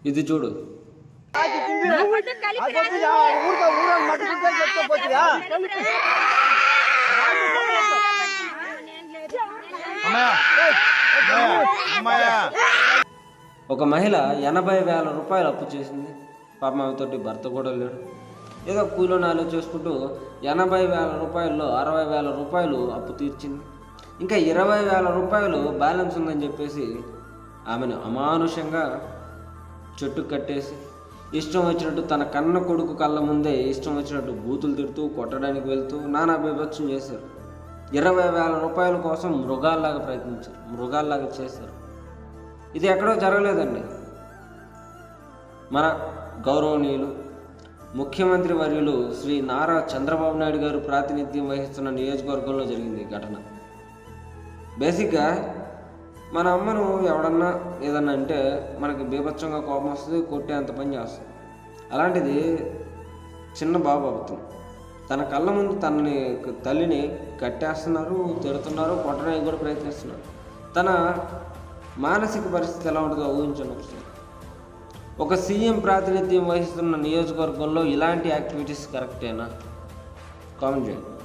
ఇది చూడు. ఒక మహిళ 80,000 రూపాయలు అప్పు చేసింది. పాపం ఆమెతోటి భర్త కూడా లేడు. ఏదో కూలో నాలో చేసుకుంటూ 80,000 రూపాయల్లో 60,000 రూపాయలు అప్పు తీర్చింది. ఇంకా 20,000 రూపాయలు బ్యాలెన్స్ ఉందని చెప్పేసి ఆమెను అమానుషంగా చెట్టు కట్టేసి ఇష్టం వచ్చినట్టు తన కన్న కొడుకు కళ్ళ ముందే ఇష్టం వచ్చినట్టు బూతులు తిడుతూ కొట్టడానికి వెళ్తూ నానా బీభత్సం చేశారు. 20,000 రూపాయల కోసం మృగాల్లాగా ప్రయత్నించారు, మృగాల్లాగా చేశారు. ఇది ఎక్కడో జరగలేదండి. మన గౌరవనీయులు ముఖ్యమంత్రి వర్యులు శ్రీ నారా చంద్రబాబు నాయుడు గారు ప్రాతినిధ్యం వహిస్తున్న నియోజకవర్గంలో జరిగింది ఈ ఘటన. బేసిక్గా మన అమ్మను ఎవడన్నా ఏదన్నా అంటే మనకి బీభత్సంగా కోపం వస్తుంది, కొట్టే అంత పని చేస్తుంది. అలాంటిది చిన్న బాబు అవుతుంది. తన కళ్ళ ముందు తల్లిని కట్టేస్తున్నారు, తిడుతున్నారు, కొట్టడానికి కూడా ప్రయత్నిస్తున్నారు. తన మానసిక పరిస్థితి ఎలా ఉంటుందో ఊహించండి ఒకసారి. ఒక సీఎం ప్రాతినిధ్యం వహిస్తున్న నియోజకవర్గంలో ఇలాంటి యాక్టివిటీస్ కరెక్టేనా? కామెంట్ చేయండి.